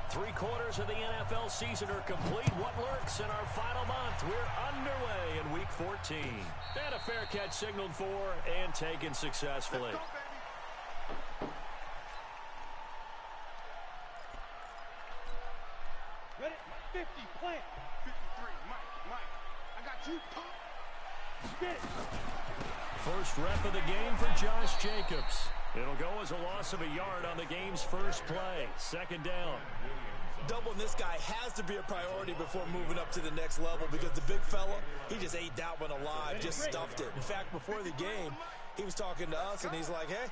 Three-quarters of the NFL season are complete. What lurks in our final month? We're underway in Week 14. And a fair catch signaled for and taken successfully. Ready? 50, plant. 53, Mike. I got you, pump. Get it. First rep of the game for Josh Jacobs. It'll go as a loss of a yard on the game's first play. Second down. Doubling this guy has to be a priority before moving up to the next level because the big fella, he just ate that one alive, just stuffed it. In fact, before the game, he was talking to us, and he's like, hey,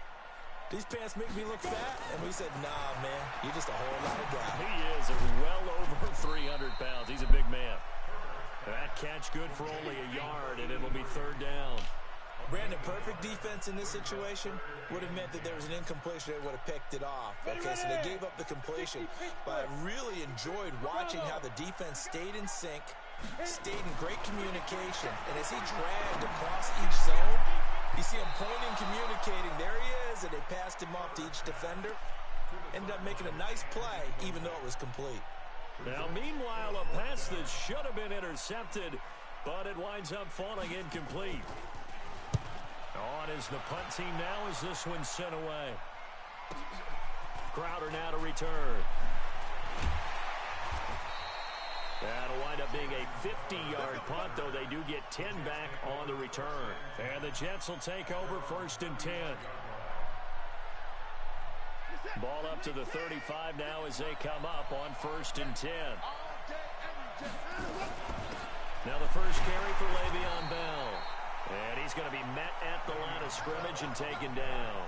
these pants make me look fat. And we said, nah, man, you're just a whole lot of guy. He is well over 300 pounds. He's a big man. That catch good for only a yard, and it'll be third down. Brandon, perfect defense in this situation would have meant that there was an incompletion. They would have picked it off. Okay, so they gave up the completion. But I really enjoyed watching how the defense stayed in sync, stayed in great communication. And as he dragged across each zone, you see him pointing, communicating. There he is, and they passed him off to each defender. Ended up making a nice play, even though it was complete. Now, meanwhile, a pass that should have been intercepted, but it winds up falling incomplete. On is the punt team now as this one's sent away. Crowder now to return. That'll wind up being a 50-yard punt, though they do get 10 back on the return. And the Jets will take over first and 10. Ball up to the 35 now as they come up on first and 10. Now the first carry for Le'Veon Bell. And he's going to be met at the line of scrimmage and taken down.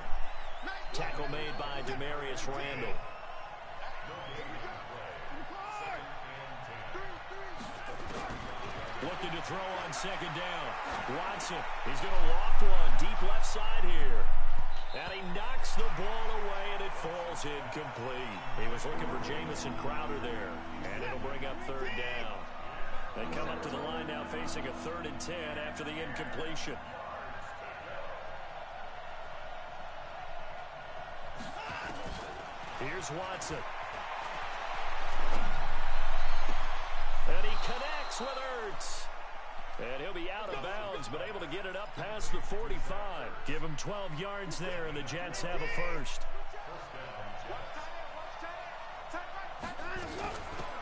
Tackle made by Demarius Randall. Looking to throw on second down. Watson, he's going to loft one deep left side here. And he knocks the ball away, and it falls incomplete. He was looking for Jamison Crowder there. And it'll bring up third down. They come up to the line now facing a 3rd and 10 after the incompletion. Here's Watson. And he connects with Ertz. And he'll be out of bounds, but able to get it up past the 45. Give him 12 yards there, and the Jets have a first.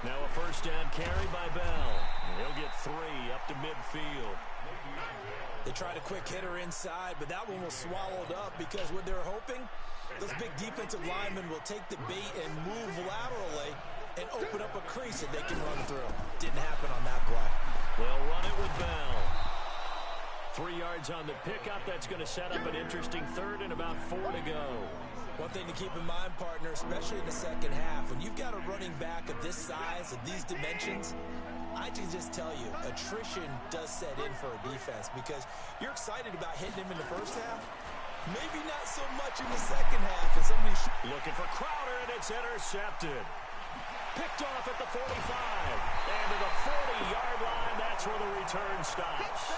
Now a first down carry by Bell. He'll get 3 up to midfield. They tried a quick hitter inside, but that one was swallowed up because what they're hoping, those big defensive linemen will take the bait and move laterally and open up a crease that they can run through. Didn't happen on that play. They'll run it with Bell. 3 yards on the pickup. That's going to set up an interesting third and about 4 to go. One thing to keep in mind, partner, especially in the second half, when you've got a running back of this size, of these dimensions, I can just tell you, attrition does set in for a defense because you're excited about hitting him in the first half. Maybe not so much in the second half. And somebody's looking for Crowder, and it's intercepted. Picked off at the 45. And to the 40-yard line, that's where the return stops.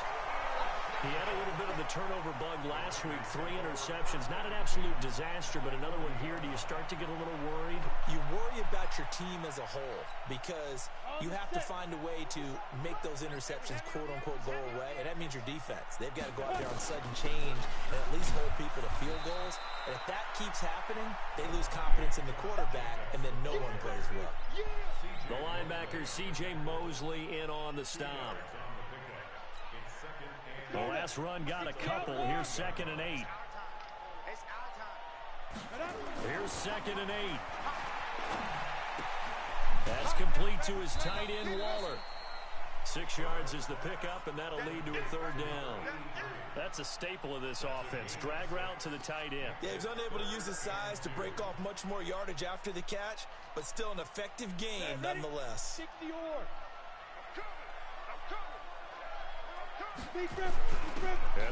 He had a little bit of the turnover bug last week, 3 interceptions. Not an absolute disaster, but another one here. Do you start to get a little worried? You worry about your team as a whole because you have to find a way to make those interceptions, quote-unquote, go away, and that means your defense. They've got to go out there on sudden change and at least hold people to field goals. And if that keeps happening, they lose confidence in the quarterback, and then no one plays well. The linebacker, C.J. Mosley, in on the stop. The last run got a couple. Here's 2nd and 8. Here's 2nd and 8. That's complete to his tight end, Waller. 6 yards is the pickup, and that'll lead to a third down. That's a staple of this offense. Drag route to the tight end. Yeah, he's unable to use his size to break off much more yardage after the catch, but still an effective gain nonetheless. And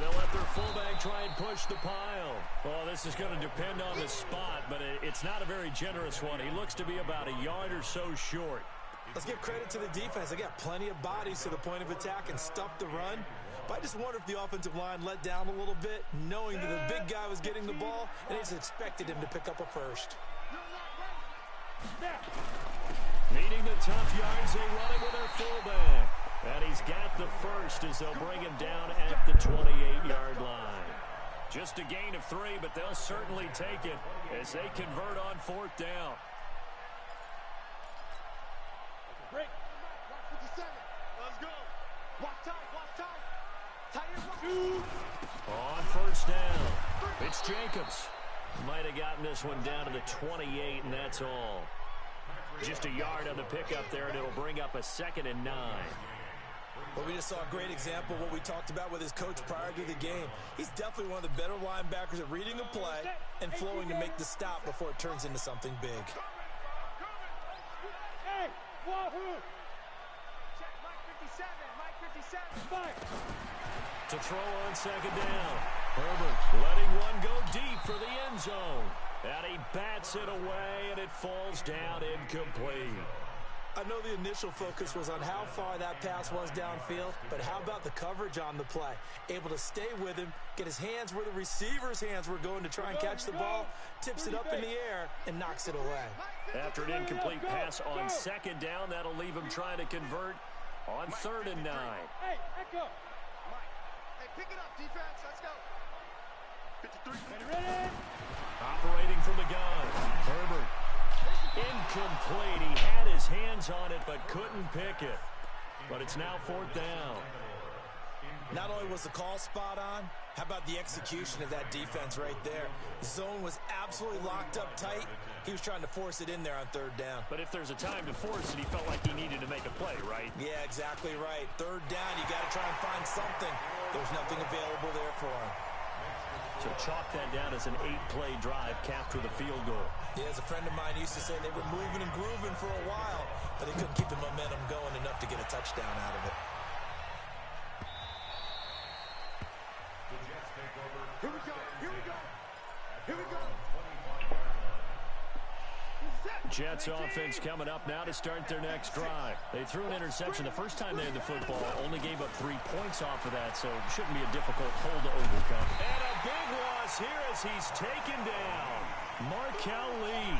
they'll let their fullback try and push the pile. Well, this is going to depend on the spot, but it's not a very generous one. He looks to be about a yard or so short. Let's give credit to the defense. They got plenty of bodies to the point of attack and stuffed the run. But I just wonder if the offensive line let down a little bit, knowing that the big guy was getting the ball, and they just expected him to pick up a first. Needing the tough yards, they run it with their fullback. And he's got the first as they'll bring him down at the 28-yard line. Just a gain of 3, but they'll certainly take it as they convert on 4th down. Break. 57. Let's go. Walk tight, walk tight. Tight end, walk. On 1st down, it's Jacobs. Might have gotten this one down to the 28, and that's all. Just a yard on the pickup there, and it'll bring up a 2nd and 9. Well, we just saw a great example of what we talked about with his coach prior to the game. He's definitely one of the better linebackers at reading a play and flowing to make the stop before it turns into something big. Hey, Wahoo! Check Mike 57, Mike 57. To throw on 2nd down. Herbert letting one go deep for the end zone. And he bats it away, and it falls down incomplete. I know the initial focus was on how far that pass was downfield, but how about the coverage on the play? Able to stay with him, get his hands where the receiver's hands were going to try and catch the ball, tips it up in the air, and knocks it away. After an incomplete pass on 2nd down, that'll leave him trying to convert on 3rd and 9. Hey, echo. Mike, hey, pick it up, defense. Let's go. 53. Ready? Operating from the gun. Herbert. Incomplete. He had his hands on it but couldn't pick it. But it's now 4th down. Not only was the call spot on, how about the execution of that defense right there? Zone was absolutely locked up tight. He was trying to force it in there on 3rd down. But if there's a time to force it, he felt like he needed to make a play, right? Yeah, exactly right. 3rd down, you got to try and find something. There's nothing available there for him. So chalk that down as an 8-play drive capped with a field goal. Yeah, as a friend of mine used to say, they were moving and grooving for a while, but they couldn't keep the momentum going enough to get a touchdown out of it. Here we go, here we go. Here we go. Jets offense coming up now to start their next drive. They threw an interception the first time they had the football, only gave up 3 points off of that, so it shouldn't be a difficult hole to overcome. And a big loss here as he's taken down. Markel Lee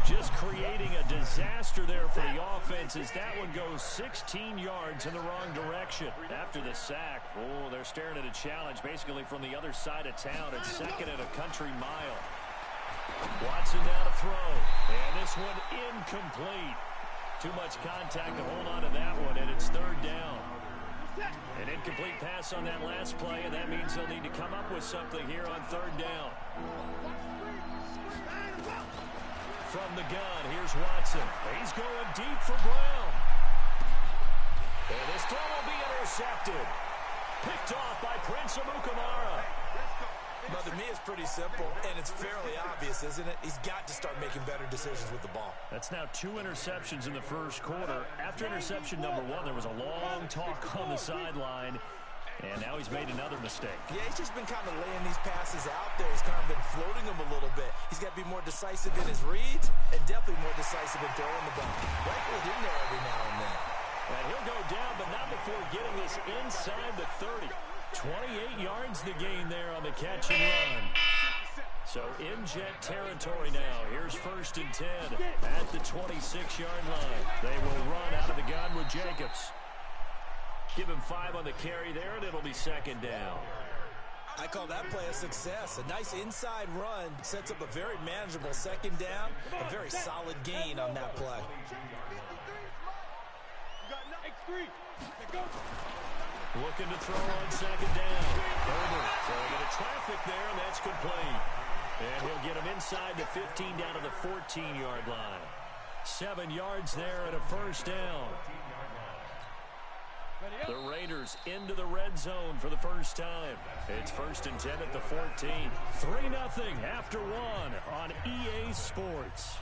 just creating a disaster there for the offense as that one goes 16 yards in the wrong direction. After the sack, oh, they're staring at a challenge basically from the other side of town. It's 2nd and a country mile. Watson now to throw. And this one incomplete. Too much contact to hold on to that one, and it's 3rd down. An incomplete pass on that last play, and that means they'll need to come up with something here on 3rd down. From the gun, here's Watson. He's going deep for Brown. And this throw will be intercepted. Picked off by Prince Amukamara. Well, to me, it's pretty simple, and it's fairly obvious, isn't it? He's got to start making better decisions with the ball. That's now 2 interceptions in the first quarter. After interception number 1, there was a long talk on the sideline, and now he's made another mistake. Yeah, he's just been kind of laying these passes out there. He's kind of been floating them a little bit. He's got to be more decisive in his reads and definitely more decisive in throwing the ball. Rifle it in there every now and then. And he'll go down, but not before getting this inside the 30. 28 yards the gain there on the catch and run. So in Jet territory now. Here's 1st and 10 at the 26-yard line. They will run out of the gun with Jacobs. Give him 5 on the carry there, and it'll be 2nd down. I call that play a success. A nice inside run sets up a very manageable 2nd down. A very solid gain on that play. Looking to throw on 2nd down. Herbert throwing into traffic there, and that's complete. And he'll get him inside the 15 down to the 14-yard line. 7 yards there and a 1st down. The Raiders into the red zone for the first time. It's 1st and 10 at the 14. 3-0 after 1 on EA Sports.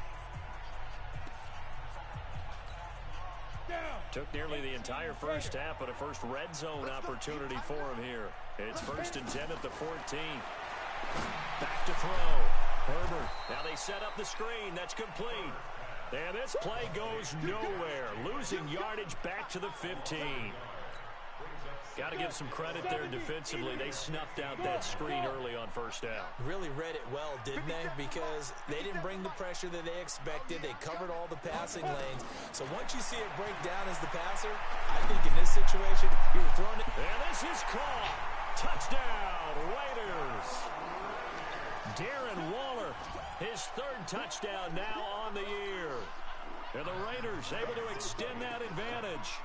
Took nearly the entire first half, but a first red zone opportunity for him here. It's 1st and 10 at the 14. Back to throw. Herbert. Now they set up the screen. That's complete. And this play goes nowhere. Losing yardage back to the 15. Got to give some credit there defensively. They snuffed out that screen early on first down. Really read it well, didn't they? Because they didn't bring the pressure that they expected. They covered all the passing lanes. So once you see it break down as the passer, I think in this situation, you were throwing it. And this is caught. Touchdown, Raiders. Darren Waller, his third touchdown now on the year. And the Raiders able to extend that advantage.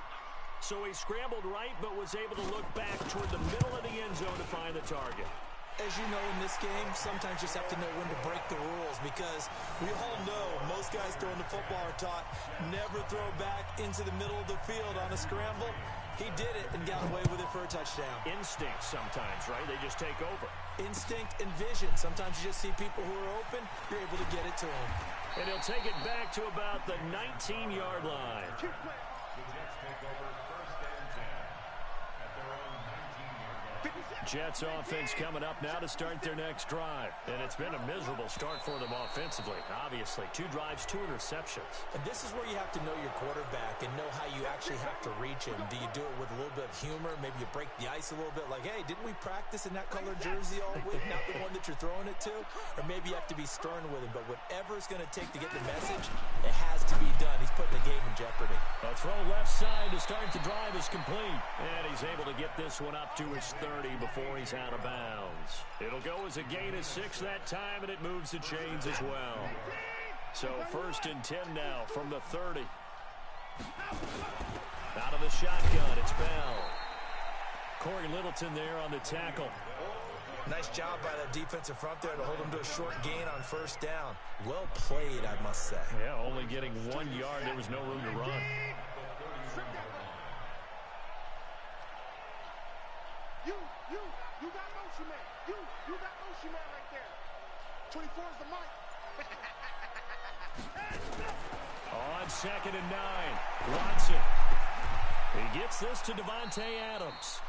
So he scrambled right, but was able to look back toward the middle of the end zone to find the target. As you know, in this game, sometimes you just have to know when to break the rules, because we all know most guys throwing the football are taught never throw back into the middle of the field on a scramble. He did it and got away with it for a touchdown. Instinct sometimes, right? They just take over. Instinct and vision. Sometimes you just see people who are open, you're able to get it to them. And he'll take it back to about the 19-yard line. Jets offense coming up now to start their next drive. And it's been a miserable start for them offensively, obviously. 2 drives, 2 interceptions. And this is where you have to know your quarterback and know how you actually have to reach him. Do you do it with a little bit of humor? Maybe you break the ice a little bit, like, hey, didn't we practice in that colored jersey all week? Not the one that you're throwing it to? Or maybe you have to be stern with him. But whatever it's going to take to get the message, it has to be done. He's putting the game in jeopardy. A throw left side to start the drive is complete. And he's able to get this one up to his 30 before he's out of bounds. It'll go as a gain of 6 that time, and it moves the chains as well. So 1st and 10 now from the 30. Out of the shotgun, it's Bell. Corey Littleton there on the tackle. Nice job by that defensive front there to hold him to a short gain on 1st down. Well played, I must say. Yeah, only getting 1 yard. There was no room to run. You got motion man. You got motion man right there. 24 is the mic. On 2nd and 9, Watson. He gets this to Devontae Adams.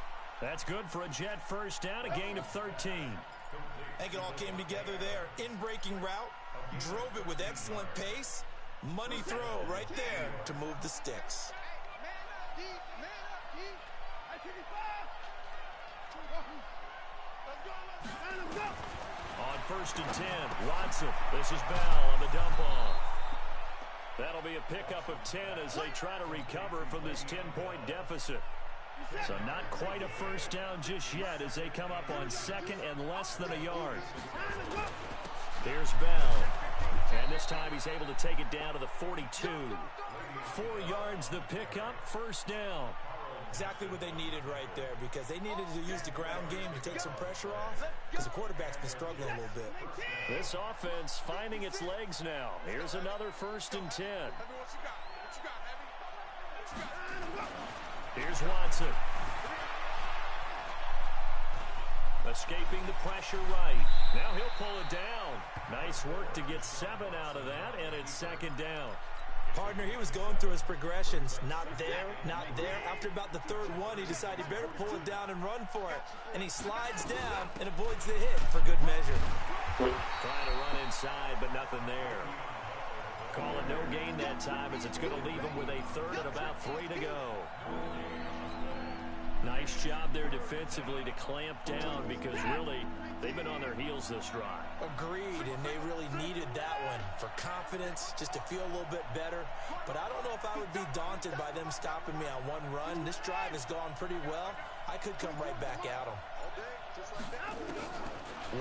That's good for a Jet 1st down, a gain of 13. I think it all came together there. In-breaking route, drove it with excellent pace. Money throw right there to move the sticks. On 1st and 10, Watson. This is Bell on the dump off. That'll be a pickup of 10 as they try to recover from this 10-point deficit. So not quite a 1st down just yet as they come up on 2nd and less than a yard. Here's Bell. And this time he's able to take it down to the 42. 4 yards the pickup, 1st down. Exactly what they needed right there, because they needed to use the ground game to take some pressure off, because the quarterback's been struggling a little bit. This offense finding its legs now. Here's another 1st and 10. Here's Watson. Escaping the pressure right. Now he'll pull it down. Nice work to get 7 out of that, and it's 2nd down. Partner, he was going through his progressions. Not there, not there. After about the 3rd one, he decided he better pull it down and run for it. And he slides down and avoids the hit for good measure. Trying to run inside, but nothing there. Call it no gain that time as it's going to leave him with a 3rd and about 3 to go. Nice job there defensively to clamp down, because really they've been on their heels this drive. Agreed, and they really needed that one for confidence, just to feel a little bit better. But I don't know if I would be daunted by them stopping me on 1 run. This drive has gone pretty well. I could come right back at them.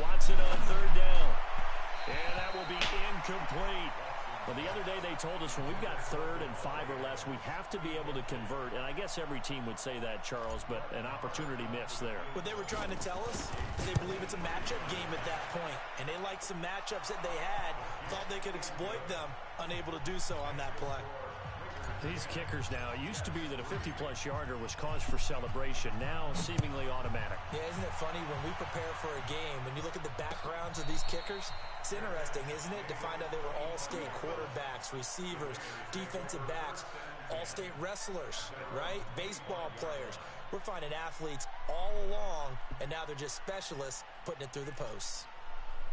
Watson on 3rd down. And that will be incomplete. Well, the other day they told us when we've got 3rd and 5 or less, we have to be able to convert. And I guess every team would say that, Charles, but an opportunity missed there. What they were trying to tell us is they believe it's a matchup game at that point. And they liked some matchups that they had, thought they could exploit them, unable to do so on that play. These kickers now, it used to be that a 50-plus yarder was cause for celebration. Now seemingly automatic. Yeah, isn't it funny when we prepare for a game, when you look at the backgrounds of these kickers, it's interesting, isn't it, to find out they were all-state quarterbacks, receivers, defensive backs, all-state wrestlers, right? Baseball players. We're finding athletes all along, and now they're just specialists putting it through the posts.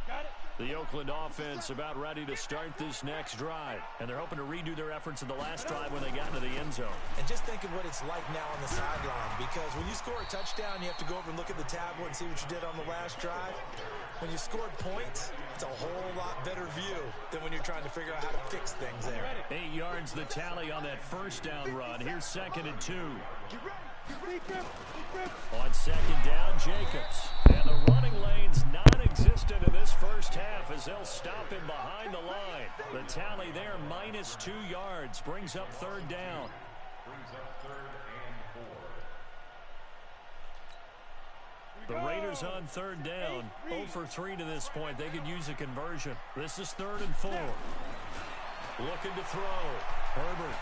Got it. The Oakland offense about ready to start this next drive. And they're hoping to redo their efforts in the last drive when they got into the end zone. And just think of what it's like now on the sideline. Because when you score a touchdown, you have to go over and look at the tablet and see what you did on the last drive. When you scored points, it's a whole lot better view than when you're trying to figure out how to fix things there. 8 yards the tally on that first down run. Here's 2nd and 2. On 2nd down, Jacobs. And the running lane's non-existent in this first half as they'll stop him behind the line. The tally there, -2 yards, brings up 3rd down. The Raiders on 3rd down, 0 for 3 to this point. They could use a conversion. This is 3rd and 4. Looking to throw. Herbert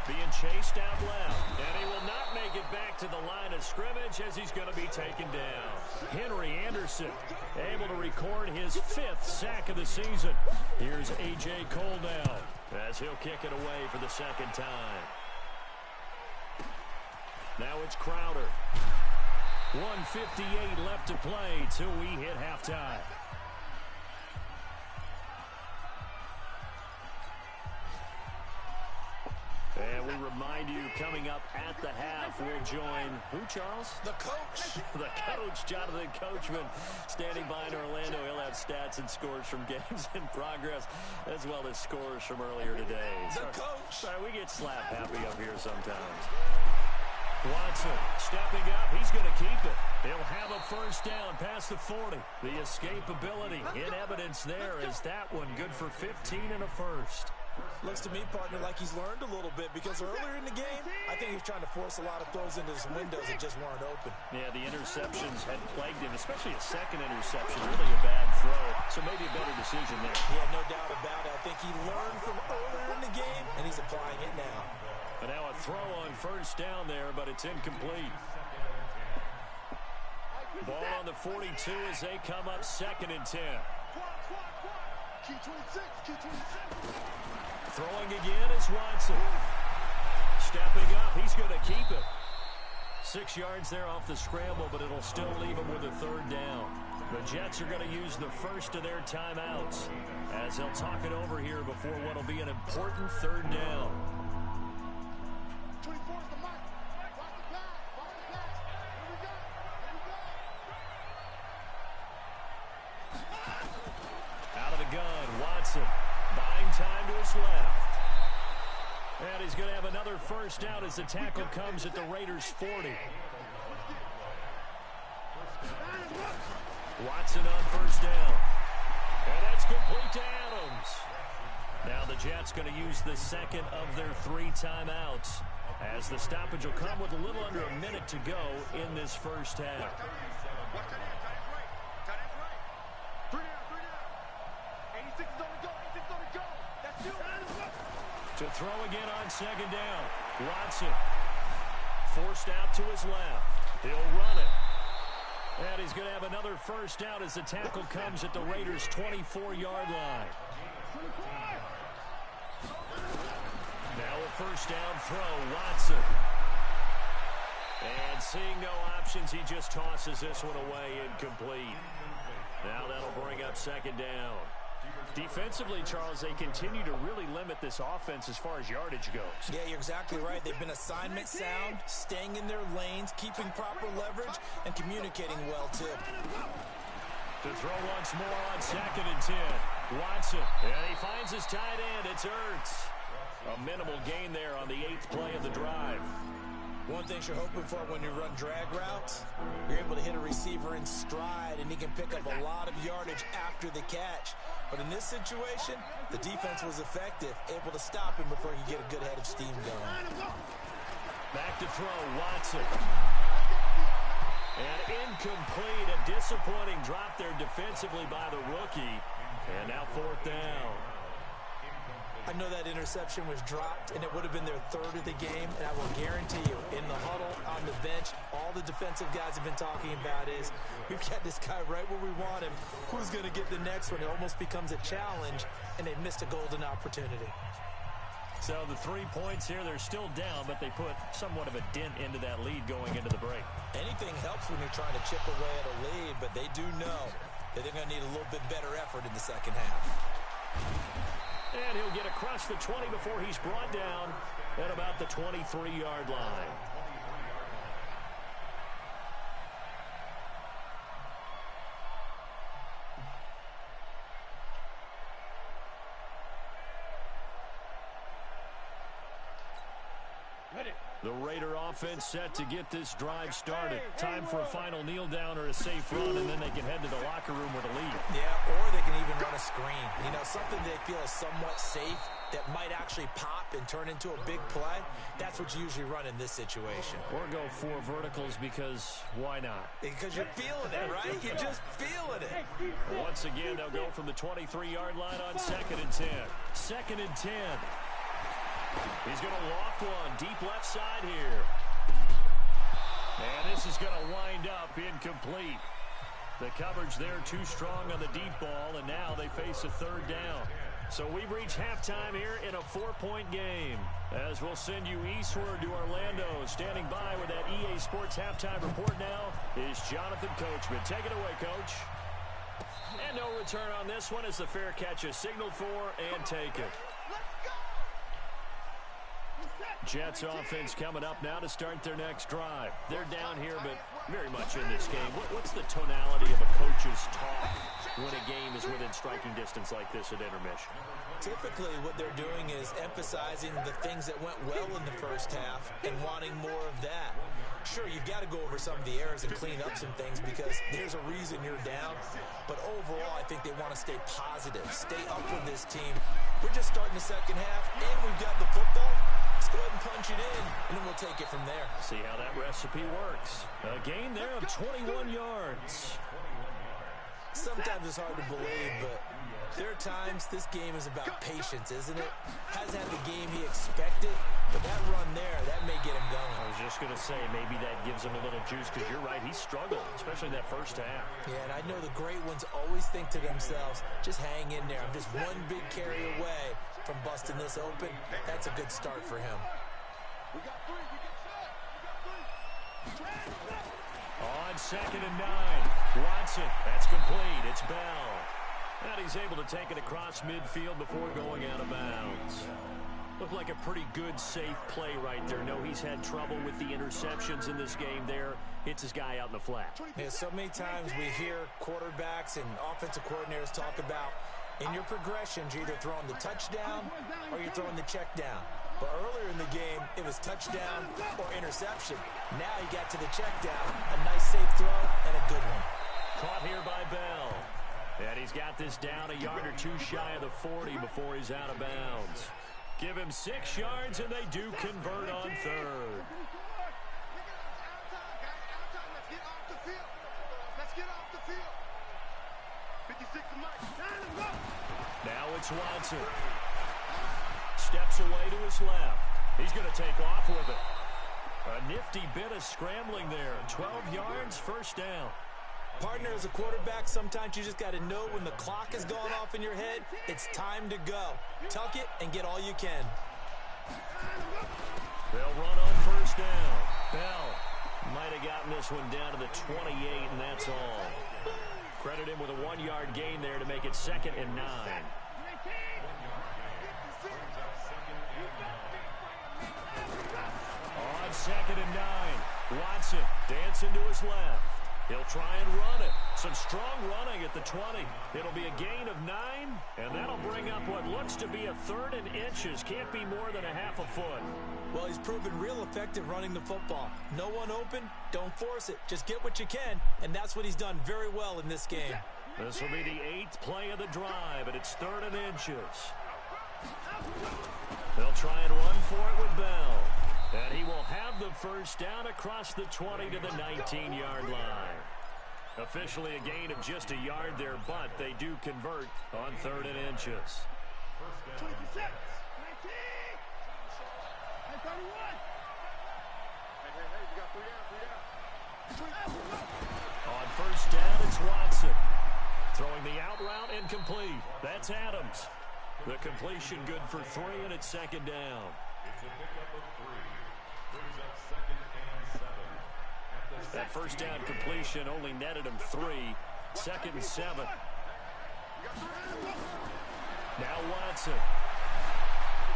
being chased out left. And he will not make it back to the line of scrimmage as he's going to be taken down. Henry Anderson able to record his 5th sack of the season. Here's A.J. Cole now as he'll kick it away for the 2nd time. Now it's Crowder. 1:58 left to play till we hit halftime. And we remind you, coming up at the half, we'll join who, Charles? The coach. The coach, Jonathan Coachman, standing by in Orlando. He'll have stats and scores from games in progress, as well as scores from earlier today. The coach. Sorry, we get slap happy up here sometimes. Watson stepping up. He's going to keep it. He'll have a first down past the 40. The escapability in evidence there is that one good for 15 and a first. Looks to me, partner, like he's learned a little bit because earlier in the game, I think he was trying to force a lot of throws into his windows that just weren't open. Yeah, the interceptions had plagued him, especially a second interception. Really a bad throw, so maybe a better decision there. Yeah, no doubt about it. I think he learned from earlier in the game, and he's applying it now. And now a throw on first down there, but it's incomplete. Ball on the 42 as they come up 2nd and 10. Throwing again is Watson. Stepping up, he's going to keep it. 6 yards there off the scramble, but it'll still leave him with a 3rd down. The Jets are going to use the first of their timeouts as they'll talk it over here before what will be an important 3rd down. Out of the gun, Watson buying time to his left. And he's going to have another first down as the tackle comes at the Raiders' 40. Watson on first down. And that's complete to Adams. Now the Jets going to use the 2nd of their 3 timeouts as the stoppage will come with a little under a minute to go in this first half. To throw again on 2nd down. Watson forced out to his left. He'll run it. And he's going to have another first down as the tackle comes at the Raiders' 24-yard line. Now a first down throw, Watson. And seeing no options, he just tosses this one away incomplete. Now that'll bring up 2nd down. Defensively, Charles, they continue to really limit this offense as far as yardage goes. Yeah, you're exactly right. They've been assignment sound, staying in their lanes, keeping proper leverage, and communicating well, too. To throw once more on 2nd and 10. Watson, and he finds his tight end. It's Ertz. A minimal gain there on the 8th play of the drive. One thing you're hoping for when you run drag routes, you're able to hit a receiver in stride, and he can pick up a lot of yardage after the catch. But in this situation, the defense was effective, able to stop him before he could get a good head of steam going. Back to throw, Watson. And incomplete, a disappointing drop there defensively by the rookie. And now 4th down. I know that interception was dropped, and it would have been their 3rd of the game, and I will guarantee you, in the huddle, on the bench, all the defensive guys have been talking about is, we've got this guy right where we want him. Who's going to get the next one? It almost becomes a challenge, and they've missed a golden opportunity. So the 3 points here, they're still down, but they put somewhat of a dent into that lead going into the break. Anything helps when you're trying to chip away at a lead, but they do know that they're going to need a little bit better effort in the second half. And he'll get across the 20 before he's brought down at about the 23-yard line. The Raider offense set to get this drive started. Time for a final kneel down or a safe run, and then they can head to the locker room with a lead. Yeah, or they can even run a screen. You know, something they feel is somewhat safe that might actually pop and turn into a big play. That's what you usually run in this situation. Or go 4 verticals because why not? Because you're feeling it, right? You're just feeling it. Once again, they'll go from the 23-yard line on 2nd and 10. 2nd and 10. He's going to loft one deep left side here. And this is going to wind up incomplete. The coverage there too strong on the deep ball, and now they face a 3rd down. So we've reached halftime here in a 4-point game. As we'll send you eastward to Orlando. Standing by with that EA Sports halftime report now is Jonathan Coachman. Take it away, Coach. And no return on this one as the fair catch is signaled for and taken. Jets offense coming up now to start their next drive. They're down here, but very much in this game. What's the tonality of a coach's talk when a game is within striking distance like this at intermission? Typically, what they're doing is emphasizing the things that went well in the first half and wanting more of that. Sure, you've got to go over some of the errors and clean up some things because there's a reason you're down. But overall, I think they want to stay positive, stay up with this team. We're just starting the second half, and we've got the football. Let's go ahead and punch it in, and then we'll take it from there. See how that recipe works. A gain there of 21 yards. Sometimes it's hard to believe, but there are times this game is about patience, isn't it? Hasn't had the game he expected, but that run there, that may get him going. I was just going to say, maybe that gives him a little juice, because you're right, he struggled, especially in that first half. Yeah, and I know the great ones always think to themselves, just hang in there. I'm just one big carry away from busting this open. That's a good start for him. We got 3. We got 3. On 2nd and 9. Watson. That's complete. It's Bell. And he's able to take it across midfield before going out of bounds. Looked like a pretty good, safe play right there. No, he's had trouble with the interceptions in this game there. Hits his guy out in the flat. Yeah, so many times we hear quarterbacks and offensive coordinators talk about in your progressions, you're either throwing the touchdown or you're throwing the check down. But earlier in the game, it was touchdown or interception. Now he got to the check down, a nice safe throw, and a good one. Caught here by Bell. And he's got this down a yard or 2 shy of the 40 before he's out of bounds. Give him 6 yards, and they do convert on 3rd. Let's get off the field. 56 to Mike. Now it's Watson. Steps away to his left. He's going to take off with it. A nifty bit of scrambling there. 12 yards, 1st down. Partner, as a quarterback, sometimes you just got to know when the clock has gone off in your head, it's time to go. Tuck it and get all you can. They'll run on 1st down. Bell might have gotten this one down to the 28, and that's all. Credit him with a 1-yard gain there to make it 2nd and 9. On 2nd and 9, Watson dancing to his left. He'll try and run it. Some strong running at the 20. It'll be a gain of 9, and that'll bring up what looks to be a 3rd and inches. Can't be more than a half a foot. Well, he's proven real effective running the football. No one open, don't force it. Just get what you can, and that's what he's done very well in this game. This will be the 8th play of the drive, and it's 3rd and inches. They'll try and run for it with Bell. And he will have the 1st down across the 20 to the 19-yard line. Officially a gain of just a yard there, but they do convert on 3rd and inches. 26, 19, 31. Hey, we got 3 down. On 1st down, it's Watson. Throwing the out route incomplete. That's Adams. The completion good for 3, and it's 2nd down. It's a pickup of 3. Brings up 2nd and 7. That 1st down completion only netted him 3. 2nd and 7. Now Watson.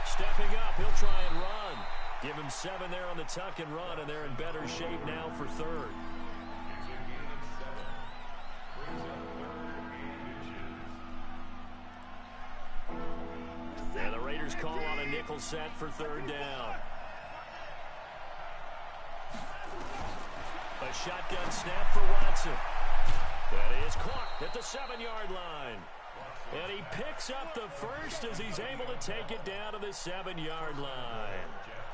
Stepping up, he'll try and run. Give him 7 there on the tuck and run, and they're in better shape now for 3rd. And the Raiders call on a nickel set for 3rd down. A shotgun snap for Watson. That is caught at the 7-yard line. And he picks up the first as he's able to take it down to the 7-yard line.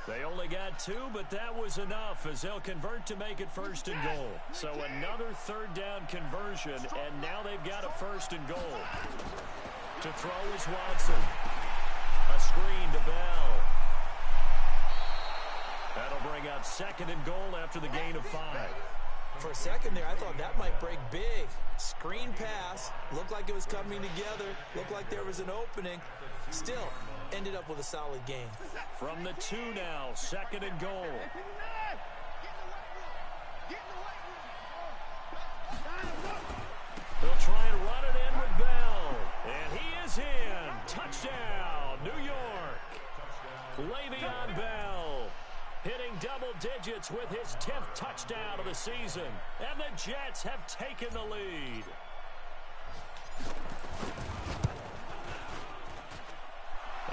They only got 2, but that was enough as they'll convert to make it 1st and goal. So another 3rd down conversion, and now they've got a 1st and goal. To throw is Watson. A screen to Bell. That'll bring up 2nd and goal after the gain of 5. For a second there, I thought that might break big. Screen pass. Looked like it was coming together. Looked like there was an opening. Still, ended up with a solid game. From the 2 now, 2nd and goal. They'll try and run it in with Bell. And he is in. Touchdown, New York. Le'Veon Bell hitting double digits with his 10th touchdown of the season. And the Jets have taken the lead.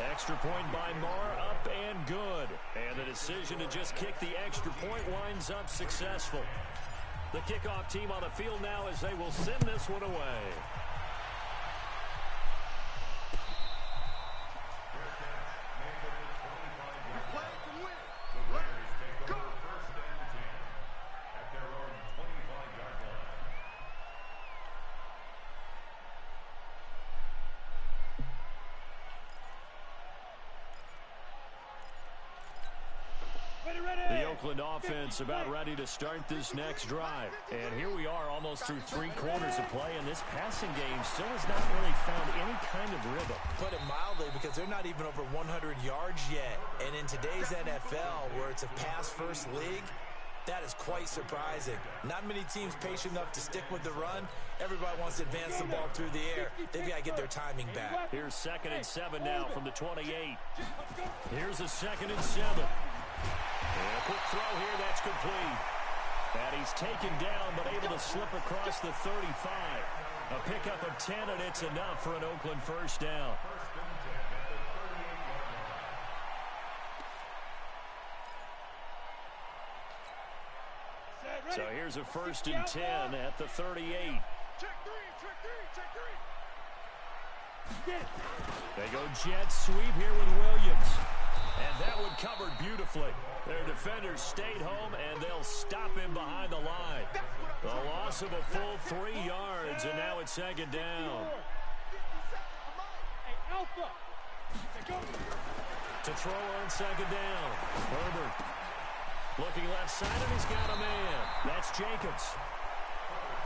Extra point by Marr, up and good. And the decision to just kick the extra point winds up successful. The kickoff team on the field now as they will send this one away. The Oakland offense about ready to start this next drive. And here we are almost through 3 quarters of play, and this passing game still has not really found any kind of rhythm. Put it mildly, because they're not even over 100 yards yet. And in today's NFL, where it's a pass-first league, that is quite surprising. Not many teams patient enough to stick with the run. Everybody wants to advance the ball through the air. They've got to get their timing back. Here's 2nd and 7 now from the 28. Here's a 2nd and 7. And a quick throw here, that's complete. And he's taken down, but able to slip across the 35. A pickup of 10, and it's enough for an Oakland 1st down. So here's a 1st and 10 at the 38. Check three. They go jet sweep here with Williams. And that one covered beautifully. Their defenders stayed home, and they'll stop him behind the line. The loss of a full 3 yards, and now it's 2nd down. To throw on 2nd down. Herbert looking left side, and he's got a man. That's Jacobs.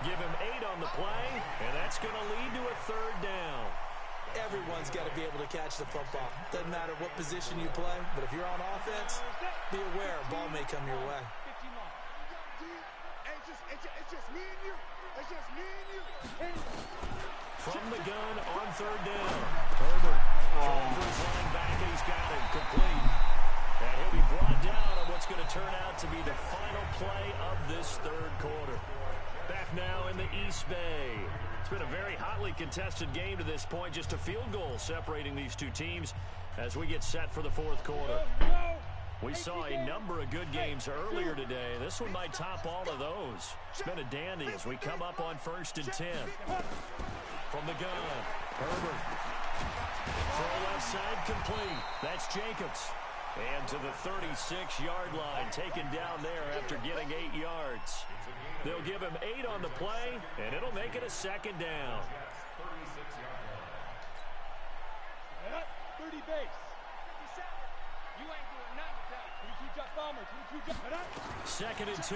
Give him 8 on the play, and that's going to lead to a 3rd down. Everyone's got to be able to catch the football. Doesn't matter what position you play, but if you're on offense, be aware a ball may come your way. It's just me and you. It's just me and you. From the gun on 3rd down. Herbert throwing for his line back, and he's got it complete. And he'll be brought down on what's going to turn out to be the final play of this 3rd quarter. Back now in the East Bay. It's been a very hotly contested game to this point. Just a field goal separating these 2 teams as we get set for the 4th quarter. We saw a number of good games earlier today. This one might top all of those. It's been a dandy as we come up on 1st and 10. From the gun, Herbert. Throw left side complete. That's Jacobs. And to the 36-yard line, taken down there after getting 8 yards. They'll give him 8 on the play, and it'll make it a 2nd down. 30 base. 57. You ain't doing nothing with that. 22 jump bomber. 22 jump. 2nd and 2.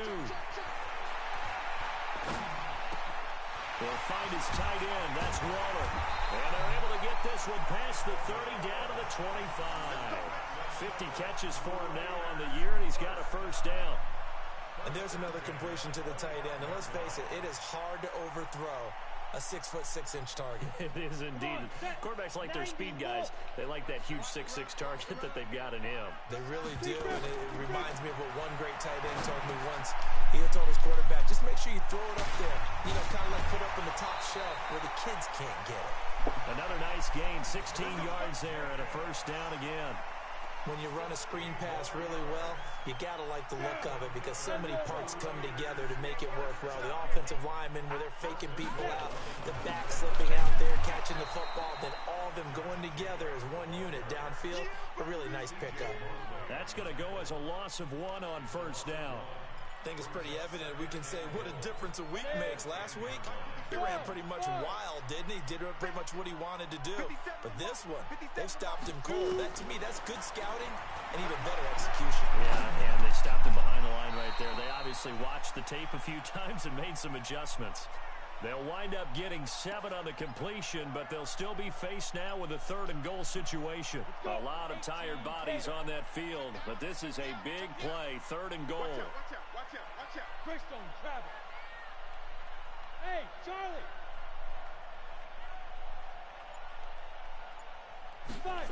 They'll find his tight end. That's Waller. And they're able to get this one past the 30 down to the 25. 50 catches for him now on the year, and he's got a 1st down. And there's another completion to the tight end. And let's face it, it is hard to overthrow a 6'6" target. It is indeed. Quarterbacks like their speed guys. They like that huge 6'6" target that they've got in him. They really do, and it reminds me of what one great tight end told me once. He told his quarterback, just make sure you throw it up there. You know, kind of like put up on the top shelf where the kids can't get it. Another nice gain, 16 yards there and a first down again. When you run a screen pass really well, you got to like the look of it because so many parts come together to make it work well. The offensive linemen, where they're faking people out, the back slipping out there, catching the football, then all of them going together as one unit downfield. A really nice pickup. That's going to go as a loss of 1 on first down. I think it's pretty evident we can say what a difference a week makes. Last week, he ran pretty much wild, didn't he? Did pretty much what he wanted to do. But this one, they've stopped him cold. That, to me, that's good scouting and even better execution. Yeah, and they stopped him behind the line right there. They obviously watched the tape a few times and made some adjustments. They'll wind up getting 7 on the completion, but they'll still be faced now with a 3rd and goal situation. A lot of tired bodies on that field, but this is a big play, 3rd and goal. Watch out. Greystone, travel. Hey, Charlie. Fire.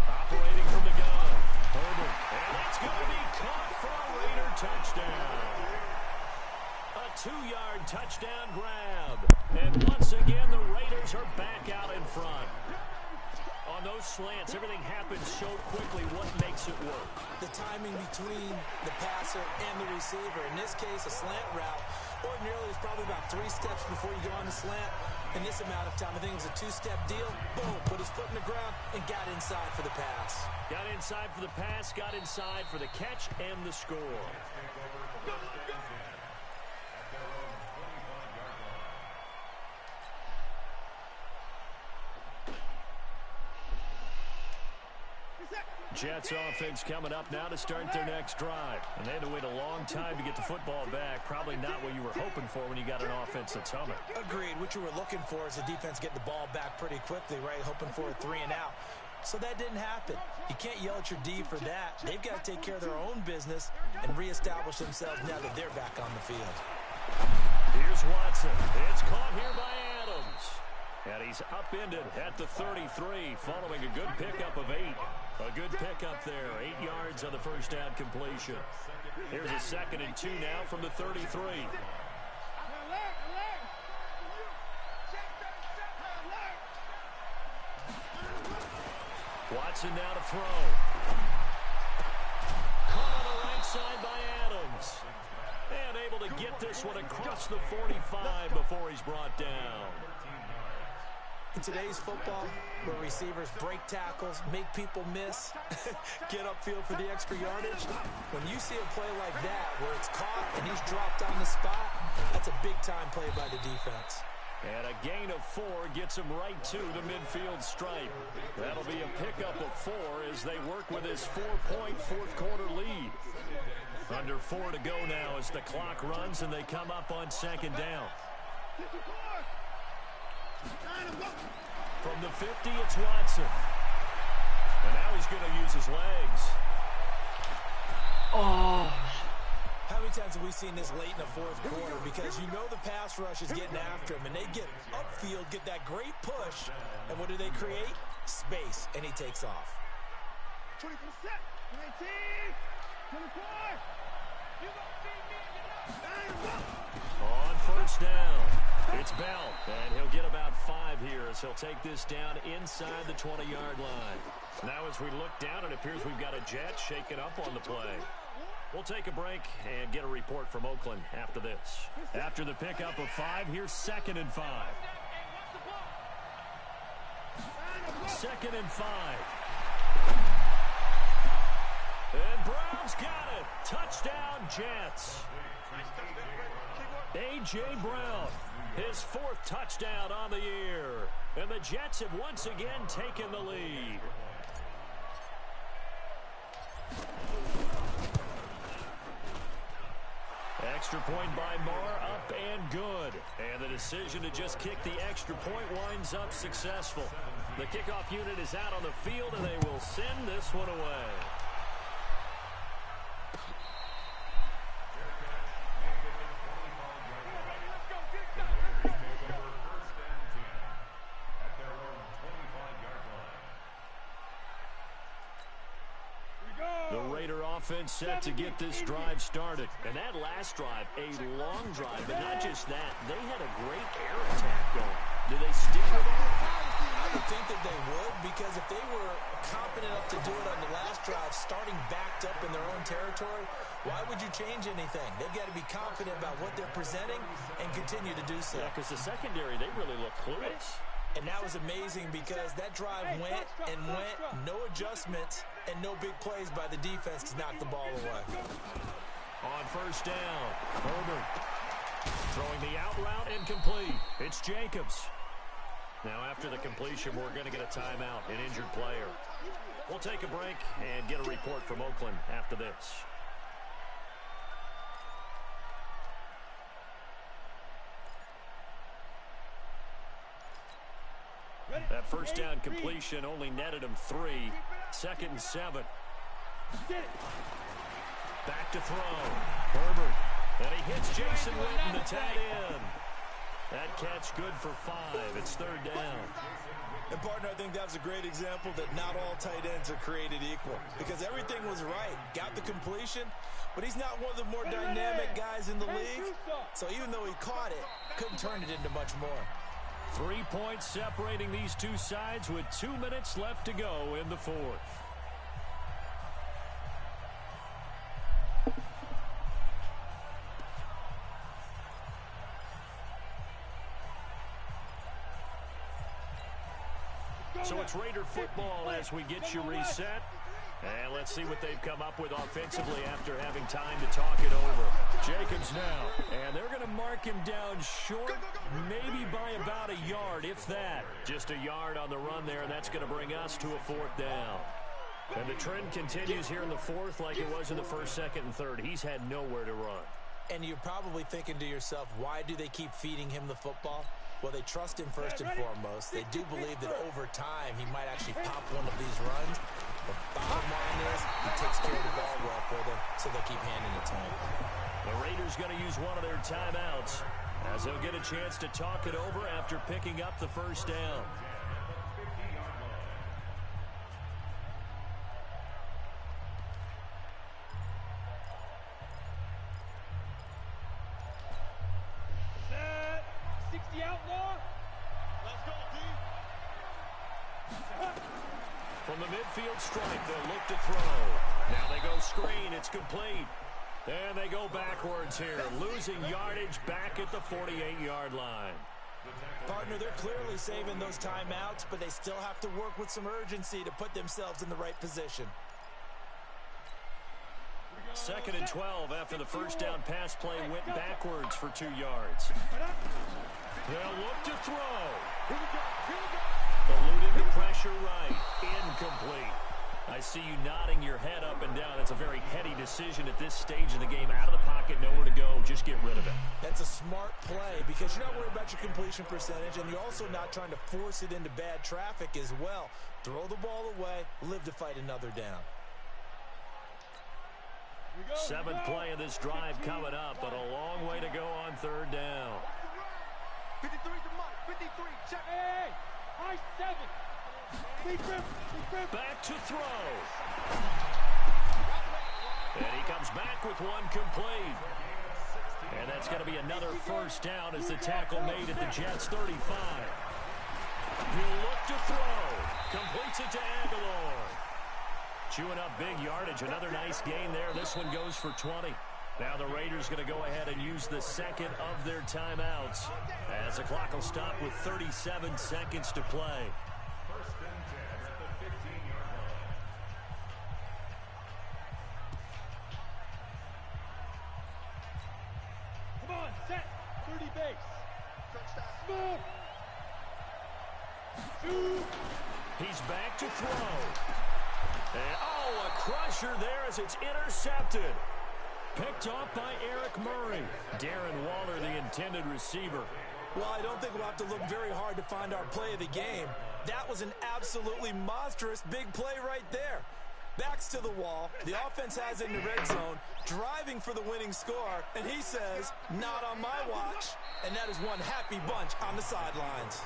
Operating from the gun. Herbert, and it's going to be caught for a Raider touchdown. A 2-yard touchdown grab. And once again, the Raiders are back out in front. On those slants, everything happens so quickly. What makes it work? The timing between the passer and the receiver. In this case, a slant route. Ordinarily, it's probably about 3 steps before you go on the slant. In this amount of time, I think it was a 2-step deal. Boom, put his foot in the ground and got inside for the pass. Got inside for the pass, got inside for the catch and the score. Jets offense coming up now to start their next drive. And they had to wait a long time to get the football back. Probably not what you were hoping for when you got an offense that's humming. Agreed. What you were looking for is the defense getting the ball back pretty quickly, right? Hoping for a 3 and out. So that didn't happen. You can't yell at your D for that. They've got to take care of their own business and reestablish themselves now that they're back on the field. Here's Watson. It's caught here by Adams. And he's upended at the 33 following a good pickup of 8. A good pickup there. 8 yards on the first down completion. Here's a 2nd and 2 now from the 33. Watson now to throw. Caught on the right side by Adams. And able to get this one across the 45 before he's brought down. In today's football, where receivers break tackles, make people miss, get upfield for the extra yardage, when you see a play like that where it's caught and he's dropped on the spot, that's a big-time play by the defense. And a gain of 4 gets him right to the midfield stripe. That'll be a pickup of 4 as they work with his 4-point fourth-quarter lead. Under 4 to go now as the clock runs and they come up on 2nd down. From the 50, it's Watson. And now he's going to use his legs. Oh. How many times have we seen this late in the 4th quarter? Because you know the pass rush is getting after him, and they get upfield, get that great push, and what do they create? Space, and he takes off. 20%, 19, 24. You gonna feed me? On first down, it's Bell, and he'll get about 5 here as he'll take this down inside the 20-yard line. Now as we look down, it appears we've got a Jet shaken up on the play. We'll take a break and get a report from Oakland after this. After the pickup of 5, here's 2nd and 5. 2nd and 5. And Brown's got it. Touchdown, Jets. A.J. Brown, his 4th touchdown on the year. And the Jets have once again taken the lead. Extra point by Marr, up and good. And the decision to just kick the extra point winds up successful. The kickoff unit is out on the field, and they will send this one away. The Raider offense set to get this drive started. And that last drive, a long drive, but not just that. They had a great air attack going. Do they stick with that? I would think that they would, because if they were confident enough to do it on the last drive, starting backed up in their own territory, why would you change anything? They've got to be confident about what they're presenting and continue to do so. Yeah, because the secondary, they really look clueless. And that was amazing because that drive went and went, no adjustments, and no big plays by the defense to knock the ball away. On first down, Herbert throwing the out route incomplete. It's Jacobs. Now after the completion, we're going to get a timeout, an injured player. We'll take a break and get a report from Oakland after this. That first down completion only netted him 3. 2nd and 7. Back to throw. Herbert. And he hits Jason Witten, the tight end. That catch good for 5. It's 3rd down. And, partner, I think that's a great example that not all tight ends are created equal, because everything was right. Got the completion, but he's not one of the more dynamic guys in the league. So even though he caught it, couldn't turn it into much more. 3 points separating these two sides with 2 minutes left to go in the 4th. So it's Raider football as we get you reset. And let's see what they've come up with offensively after having time to talk it over. Jacobs now. And they're going to mark him down short, maybe by about a yard, if that. Just a yard on the run there, and that's going to bring us to a 4th down. And the trend continues here in the 4th like it was in the 1st, 2nd, and 3rd. He's had nowhere to run. And you're probably thinking to yourself, why do they keep feeding him the football? Well, they trust him first and foremost. They do believe that over time he might actually pop one of these runs. The bottom line is he takes care of the ball well for them, so they keep handing it to him. The Raiders going to use one of their timeouts as they'll get a chance to talk it over after picking up the first down. From the midfield stripe, they'll look to throw. Now they go screen. It's complete. And they go backwards here, losing yardage back at the 48-yard line. Partner, they're clearly saving those timeouts, but they still have to work with some urgency to put themselves in the right position. 2nd and 12 after the first down pass play went backwards for 2 yards. They'll look to throw. Eluding the pressure right. Incomplete. I see you nodding your head up and down. It's a very heady decision at this stage of the game. Out of the pocket, nowhere to go. Just get rid of it. That's a smart play because you're not worried about your completion percentage, and you're also not trying to force it into bad traffic as well. Throw the ball away, live to fight another down. 7th play of this drive coming up, but a long way to go on 3rd down. 53 to Mike. 53. Check. Hey, high 7. Back to throw. And he comes back with one complete. And that's going to be another first down as the tackle made at the Jets' 35. He'll look to throw. Completes it to Aguilar. Chewing up big yardage. Another nice gain there. This one goes for 20. Now the Raiders going to go ahead and use the second of their timeouts as the clock will stop with 37 seconds to play. First and 10 at the 15-yard line. Come on, set. 30 base. Smooth. 2. He's back to throw. And, oh, a crusher there as it's intercepted. Picked off by Eric Murray. Darren Waller, the intended receiver. Well, I don't think we'll have to look very hard to find our play of the game. That was an absolutely monstrous big play right there. Backs to the wall. The offense has it in the red zone, driving for the winning score, and he says, not on my watch. And that is one happy bunch on the sidelines.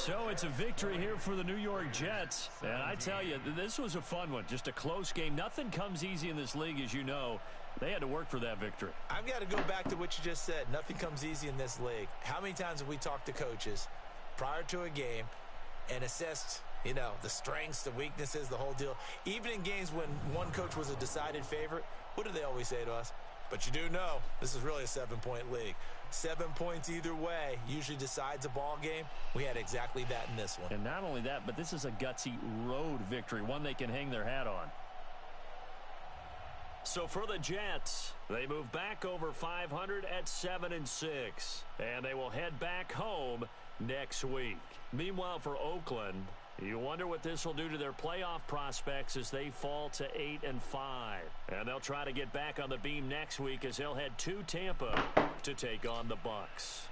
So it's a victory here for the New York Jets. And I tell you, this was a fun one. Just a close game. Nothing comes easy in this league, as you know. They had to work for that victory. I've got to go back to what you just said. Nothing comes easy in this league. How many times have we talked to coaches prior to a game and assessed, you know, the strengths, the weaknesses, the whole deal? Even in games when one coach was a decided favorite, what do they always say to us? But you do know this is really a 7-point league. 7 points either way usually decides a ball game. We had exactly that in this one. And not only that, but this is a gutsy road victory, one they can hang their hat on. So for the Jets, they move back over 500 at 7-6. And they will head back home next week. Meanwhile, for Oakland, you wonder what this will do to their playoff prospects as they fall to 8-5. And they'll try to get back on the beam next week as they'll head to Tampa to take on the Bucs.